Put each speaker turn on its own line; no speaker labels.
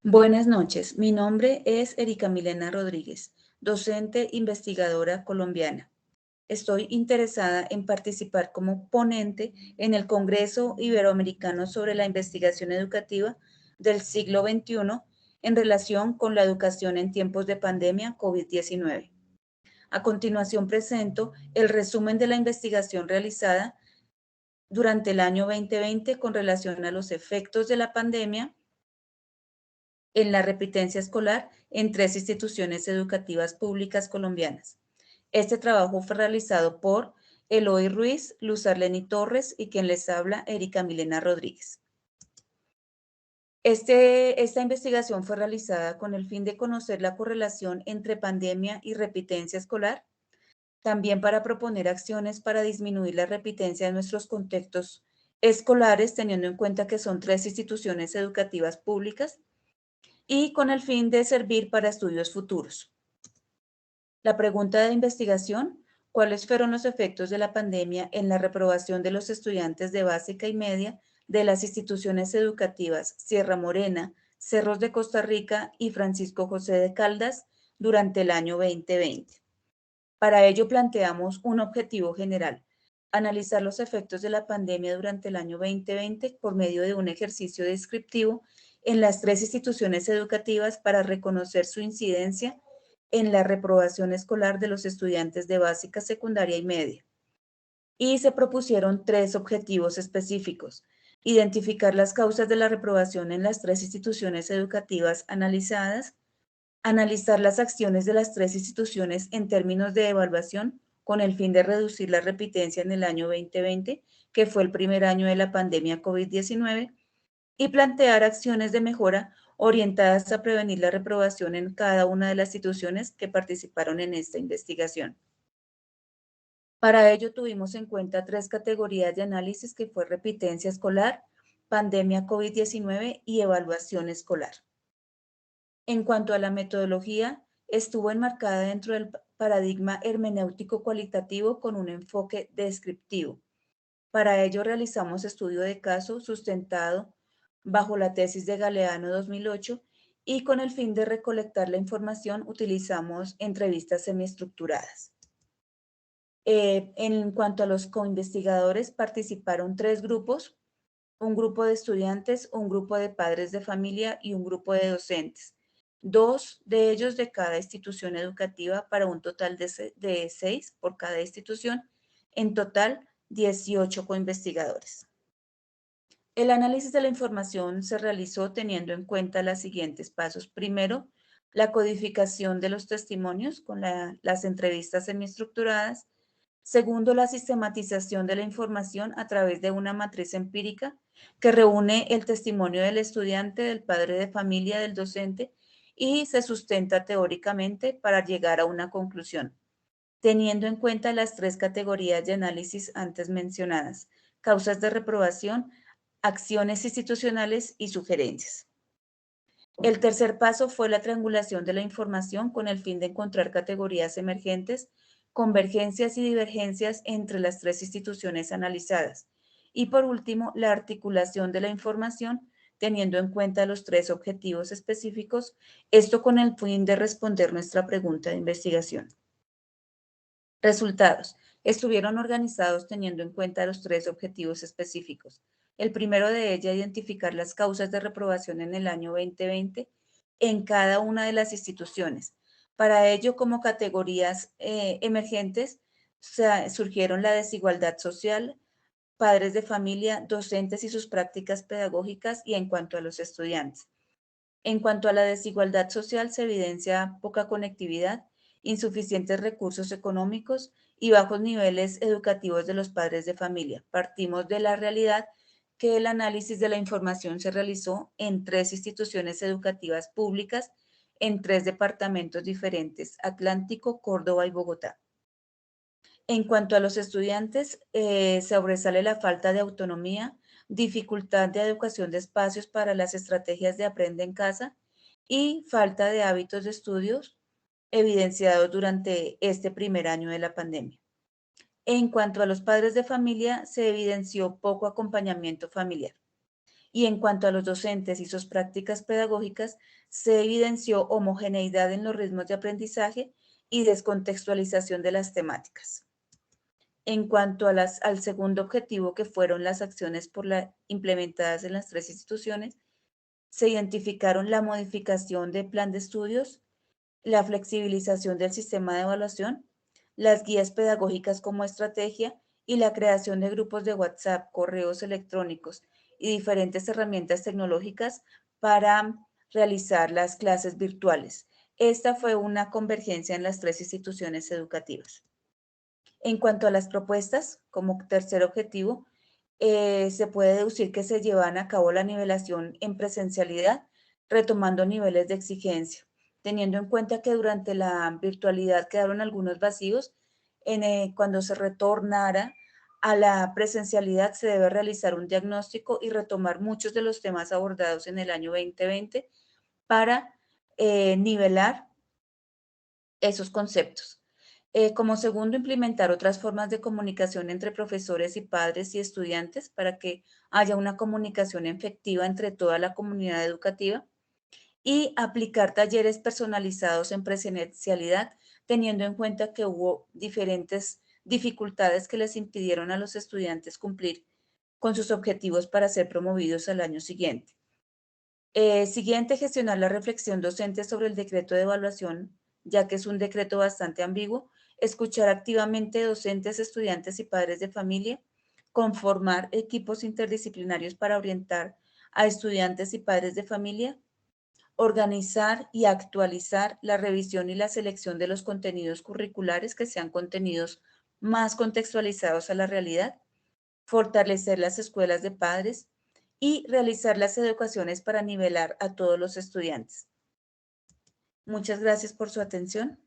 Buenas noches, mi nombre es Erika Milena Rodríguez, docente investigadora colombiana. Estoy interesada en participar como ponente en el Congreso Iberoamericano sobre la investigación educativa del siglo XXI en relación con la educación en tiempos de pandemia COVID-19. A continuación presento el resumen de la investigación realizada durante el año 2020 con relación a los efectos de la pandemia en la repitencia escolar en 3 instituciones educativas públicas colombianas. Este trabajo fue realizado por Eloy Ruiz, Luz Arleni Torres y quien les habla, Erika Milena Rodríguez. Esta investigación fue realizada con el fin de conocer la correlación entre pandemia y repitencia escolar, también para proponer acciones para disminuir la repitencia de nuestros contextos escolares, teniendo en cuenta que son 3 instituciones educativas públicas, y con el fin de servir para estudios futuros. La pregunta de investigación: ¿cuáles fueron los efectos de la pandemia en la reprobación de los estudiantes de básica y media de las instituciones educativas Sierra Morena, Cerros de Costa Rica y Francisco José de Caldas durante el año 2020? Para ello planteamos un objetivo general: analizar los efectos de la pandemia durante el año 2020 por medio de un ejercicio descriptivo en las 3 instituciones educativas para reconocer su incidencia en la reprobación escolar de los estudiantes de básica, secundaria y media. Y se propusieron 3 objetivos específicos: identificar las causas de la reprobación en las 3 instituciones educativas analizadas, analizar las acciones de las 3 instituciones en términos de evaluación con el fin de reducir la repitencia en el año 2020, que fue el primer año de la pandemia COVID-19, y plantear acciones de mejora orientadas a prevenir la reprobación en cada una de las instituciones que participaron en esta investigación. Para ello tuvimos en cuenta 3 categorías de análisis, que fue repitencia escolar, pandemia COVID-19 y evaluación escolar. En cuanto a la metodología, estuvo enmarcada dentro del paradigma hermenéutico cualitativo con un enfoque descriptivo. Para ello realizamos estudio de caso sustentado bajo la tesis de Galeano 2008 y con el fin de recolectar la información utilizamos entrevistas semiestructuradas. En cuanto a los coinvestigadores, participaron 3 grupos: un grupo de estudiantes, un grupo de padres de familia y un grupo de docentes. 2 de ellos de cada institución educativa para un total de 6 por cada institución. En total, 18 coinvestigadores. El análisis de la información se realizó teniendo en cuenta los siguientes pasos. Primero, la codificación de los testimonios con las entrevistas semiestructuradas. Segundo, la sistematización de la información a través de una matriz empírica que reúne el testimonio del estudiante, del padre de familia, del docente y se sustenta teóricamente para llegar a una conclusión, teniendo en cuenta las 3 categorías de análisis antes mencionadas: causas de reprobación, acciones institucionales y sugerencias. El tercer paso fue la triangulación de la información con el fin de encontrar categorías emergentes, convergencias y divergencias entre las 3 instituciones analizadas. Y por último, la articulación de la información teniendo en cuenta los 3 objetivos específicos, esto con el fin de responder nuestra pregunta de investigación. Resultados: estuvieron organizados teniendo en cuenta los 3 objetivos específicos. El primero de ellos, identificar las causas de reprobación en el año 2020 en cada una de las instituciones. Para ello, como categorías emergentes, surgieron la desigualdad social, padres de familia, docentes y sus prácticas pedagógicas, y en cuanto a los estudiantes. En cuanto a la desigualdad social, se evidencia poca conectividad, insuficientes recursos económicos y bajos niveles educativos de los padres de familia. Partimos de la realidad que el análisis de la información se realizó en 3 instituciones educativas públicas en 3 departamentos diferentes: Atlántico, Córdoba y Bogotá. En cuanto a los estudiantes, sobresale la falta de autonomía, dificultad de adecuación de espacios para las estrategias de aprende en casa y falta de hábitos de estudios evidenciados durante este primer año de la pandemia. En cuanto a los padres de familia, se evidenció poco acompañamiento familiar. Y en cuanto a los docentes y sus prácticas pedagógicas, se evidenció homogeneidad en los ritmos de aprendizaje y descontextualización de las temáticas. En cuanto a al segundo objetivo, que fueron las acciones implementadas en las tres instituciones, se identificaron la modificación del plan de estudios, la flexibilización del sistema de evaluación, las guías pedagógicas como estrategia y la creación de grupos de WhatsApp, correos electrónicos y diferentes herramientas tecnológicas para realizar las clases virtuales. Esta fue una convergencia en las tres instituciones educativas. En cuanto a las propuestas, como tercer objetivo, se puede deducir que se llevan a cabo la nivelación en presencialidad, retomando niveles de exigencia, teniendo en cuenta que durante la virtualidad quedaron algunos vacíos. Cuando se retornara a la presencialidad, se debe realizar un diagnóstico y retomar muchos de los temas abordados en el año 2020 para nivelar esos conceptos. Como segundo, implementar otras formas de comunicación entre profesores y padres y estudiantes para que haya una comunicación efectiva entre toda la comunidad educativa y aplicar talleres personalizados en presencialidad, teniendo en cuenta que hubo diferentes dificultades que les impidieron a los estudiantes cumplir con sus objetivos para ser promovidos al año siguiente. Siguiente, gestionar la reflexión docente sobre el decreto de evaluación, ya que es un decreto bastante ambiguo. Escuchar activamente docentes, estudiantes y padres de familia. Conformar equipos interdisciplinarios para orientar a estudiantes y padres de familia. Organizar y actualizar la revisión y la selección de los contenidos curriculares que sean contenidos más contextualizados a la realidad. Fortalecer las escuelas de padres y realizar las educaciones para nivelar a todos los estudiantes. Muchas gracias por su atención.